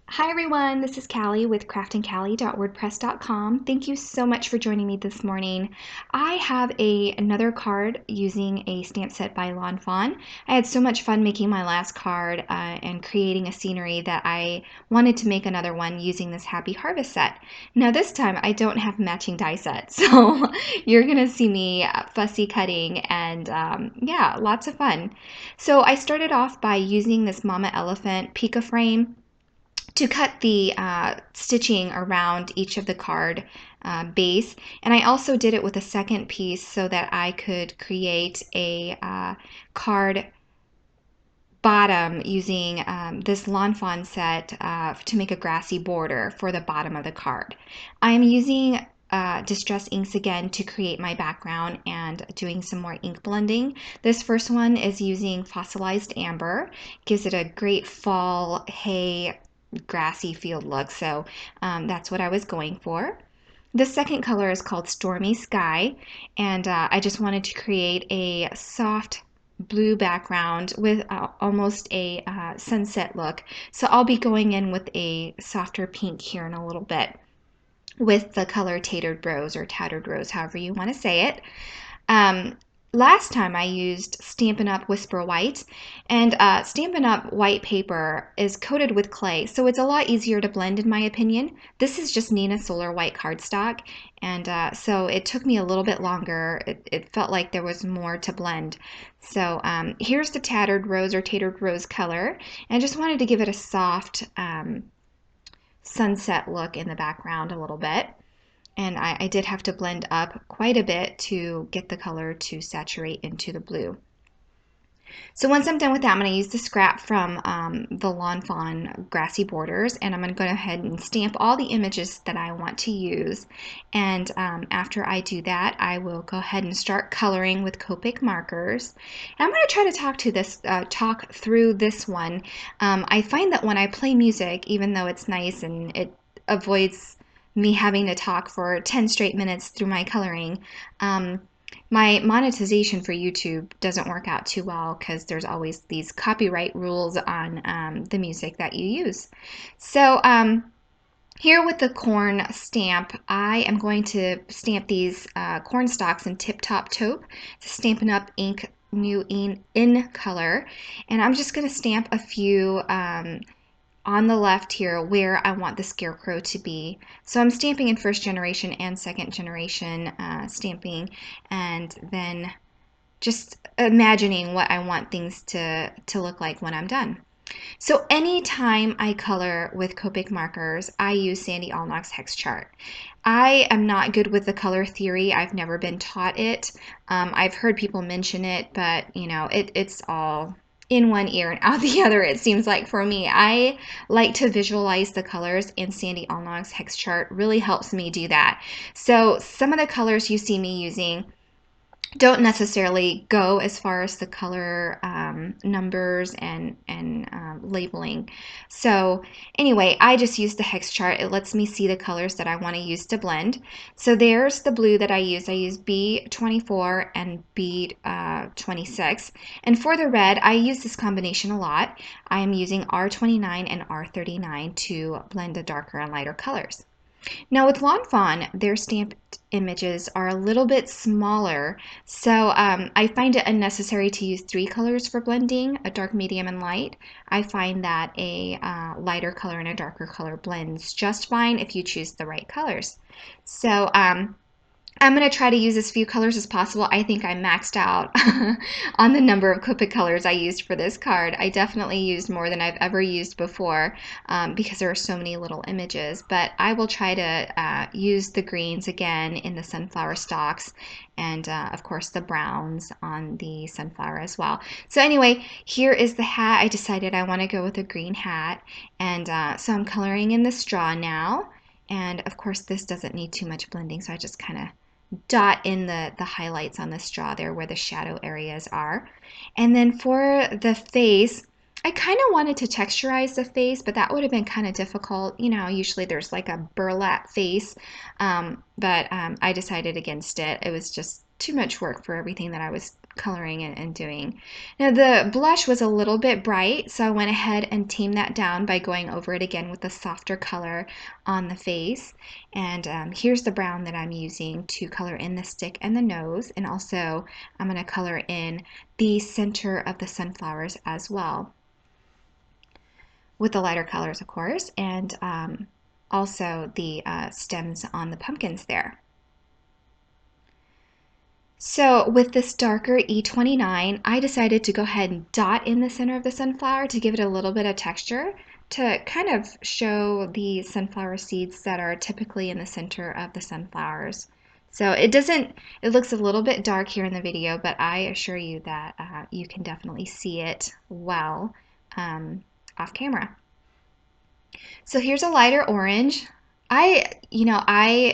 Hi everyone, this is Caly with craftingcaly.wordpress.com. Thank you so much for joining me this morning. I have another card using a stamp set by Lawn Fawn. I had so much fun making my last card and creating a scenery that I wanted to make another one using this Happy Harvest set. Now this time I don't have matching die set, so you're gonna see me fussy cutting and yeah, lots of fun. So I started off by using this Mama Elephant Pika frame to cut the stitching around each of the card base. And I also did it with a second piece so that I could create a card bottom using this Lawn Fawn set to make a grassy border for the bottom of the card. I'm using Distress Inks again to create my background and doing some more ink blending. This first one is using fossilized amber. Gives it a great fall hay grassy field look, so that's what I was going for. The second color is called Stormy Sky, and I just wanted to create a soft blue background with almost a sunset look. So I'll be going in with a softer pink here in a little bit with the color Tattered Rose or Tattered Rose, however you want to say it. Last time I used Stampin' Up! Whisper White, and Stampin' Up! White paper is coated with clay, so it's a lot easier to blend in my opinion. This is just Neenah Solar White cardstock, and so it took me a little bit longer. It felt like there was more to blend. So here's the Tattered Rose or Tattered Rose color, and I just wanted to give it a soft sunset look in the background a little bit. And I did have to blend up quite a bit to get the color to saturate into the blue. So once I'm done with that, I'm going to use the scrap from the Lawn Fawn Grassy Borders, and I'm going to go ahead and stamp all the images that I want to use. And after I do that, I will go ahead and start coloring with Copic markers. And I'm going to try to talk through this one. I find that when I play music, even though it's nice and it avoids me having to talk for 10 straight minutes through my coloring, my monetization for YouTube doesn't work out too well because there's always these copyright rules on the music that you use. So here with the corn stamp, I am going to stamp these corn stalks in Tip Top Taupe. It's a Stampin' Up! Ink New in color. And I'm just going to stamp a few on the left here where I want the scarecrow to be. So I'm stamping in first generation and second generation stamping, and then just imagining what I want things to look like when I'm done. So anytime I color with Copic markers, I use Sandy Allnock's hex chart. I am not good with the color theory. I've never been taught it. I've heard people mention it, but you know, it's all in one ear and out the other, it seems like for me. I like to visualize the colors, and Sandy Allnock's hex chart really helps me do that. So some of the colors you see me using don't necessarily go as far as the color numbers and labeling. So anyway, I just use the hex chart. It lets me see the colors that I want to use to blend. So there's the blue that I use. I use B24 and B26. And for the red, I use this combination a lot. I am using R29 and R39 to blend the darker and lighter colors. Now with Lawn Fawn, their stamped images are a little bit smaller, so I find it unnecessary to use 3 colors for blending, a dark, medium, and light. I find that a lighter color and a darker color blends just fine if you choose the right colors. So I'm going to try to use as few colors as possible. I think I maxed out on the number of Copic colors I used for this card. I definitely used more than I've ever used before because there are so many little images. But I will try to use the greens again in the sunflower stalks, and of course the browns on the sunflower as well. So anyway, here is the hat. I decided I want to go with a green hat, and so I'm coloring in the straw now. And of course this doesn't need too much blending, so I just kind of dot in the highlights on the straw there where the shadow areas are. And then for the face, I kind of wanted to texturize the face, but that would have been kind of difficult. You know, usually there's like a burlap face, but I decided against it. It was just too much work for everything that I was coloring and doing. Now the blush was a little bit bright, so I went ahead and tamed that down by going over it again with a softer color on the face. And here's the brown that I'm using to color in the stick and the nose, and also I'm going to color in the center of the sunflowers as well, with the lighter colors of course, and also the stems on the pumpkins there. So with this darker E29, I decided to go ahead and dot in the center of the sunflower to give it a little bit of texture, to kind of show the sunflower seeds that are typically in the center of the sunflowers. So it looks a little bit dark here in the video, but I assure you that you can definitely see it well off camera. So here's a lighter orange. I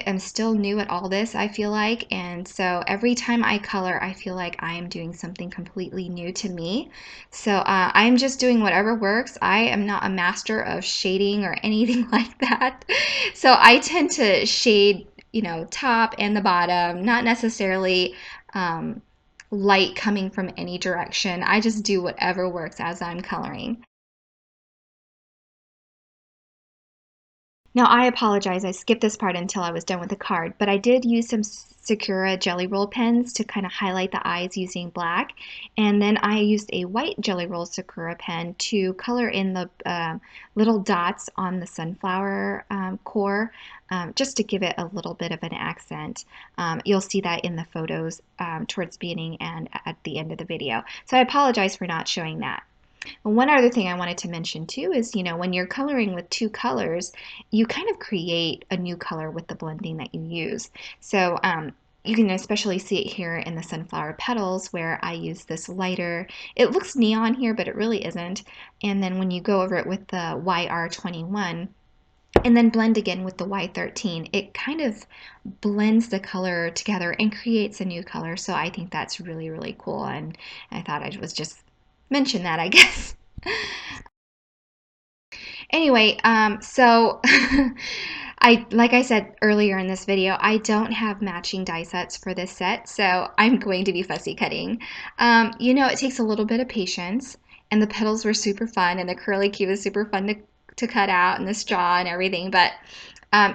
am still new at all this, I feel like, and so every time I color, I feel like I am doing something completely new to me. So I'm just doing whatever works. I am not a master of shading or anything like that. So I tend to shade, top and the bottom, not necessarily light coming from any direction. I just do whatever works as I'm coloring. Now, I apologize, I skipped this part until I was done with the card, but I did use some Sakura Jelly Roll pens to kind of highlight the eyes using black, and then I used a white Jelly Roll Sakura pen to color in the little dots on the sunflower core, just to give it a little bit of an accent. You'll see that in the photos towards the beginning and at the end of the video. So I apologize for not showing that. One other thing I wanted to mention too is, when you're coloring with two colors, you kind of create a new color with the blending that you use. So you can especially see it here in the sunflower petals where I use this lighter. It looks neon here, but it really isn't. And then when you go over it with the YR21, and then blend again with the Y13, it kind of blends the color together and creates a new color. So I think that's really, really cool. And I thought I was just mention that, I guess. Anyway, so like I said earlier in this video, I don't have matching die sets for this set, so I'm going to be fussy cutting. It takes a little bit of patience, and the petals were super fun, and the curly key was super fun to cut out, and the straw and everything, but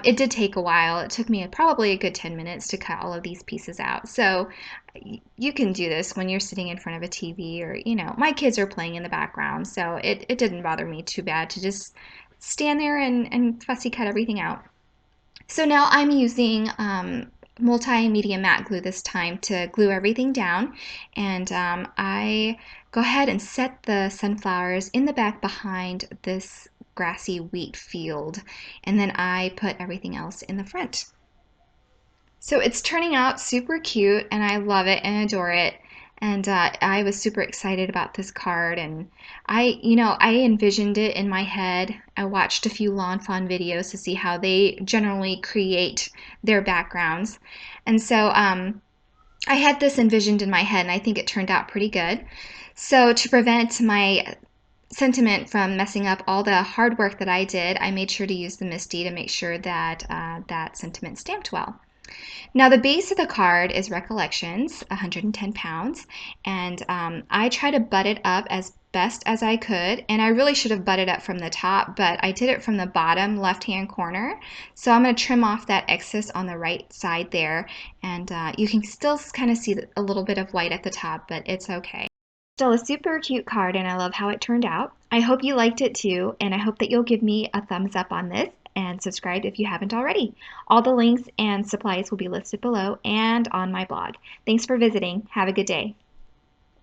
it did take a while. It took me probably a good 10 minutes to cut all of these pieces out. So you can do this when you're sitting in front of a TV, or, my kids are playing in the background. So it didn't bother me too bad to just stand there and fussy cut everything out. So now I'm using multimedia matte glue this time to glue everything down. And I go ahead and set the sunflowers in the back behind this grassy wheat field, and then I put everything else in the front. So it's turning out super cute, and I love it and adore it. And I was super excited about this card, and I envisioned it in my head. I watched a few Lawn Fawn videos to see how they generally create their backgrounds, and so I had this envisioned in my head, and I think it turned out pretty good. So to prevent my sentiment from messing up all the hard work that I did, I made sure to use the MISTI to make sure that that sentiment stamped well. Now the base of the card is Recollections, 110 pounds, and I try to butt it up as best as I could, and I really should have butted up from the top, but I did it from the bottom left-hand corner, so I'm going to trim off that excess on the right side there, and you can still kind of see a little bit of white at the top, but it's okay. Still a super cute card, and I love how it turned out. I hope you liked it too, and I hope that you'll give me a thumbs up on this and subscribe if you haven't already. All the links and supplies will be listed below and on my blog. Thanks for visiting. Have a good day.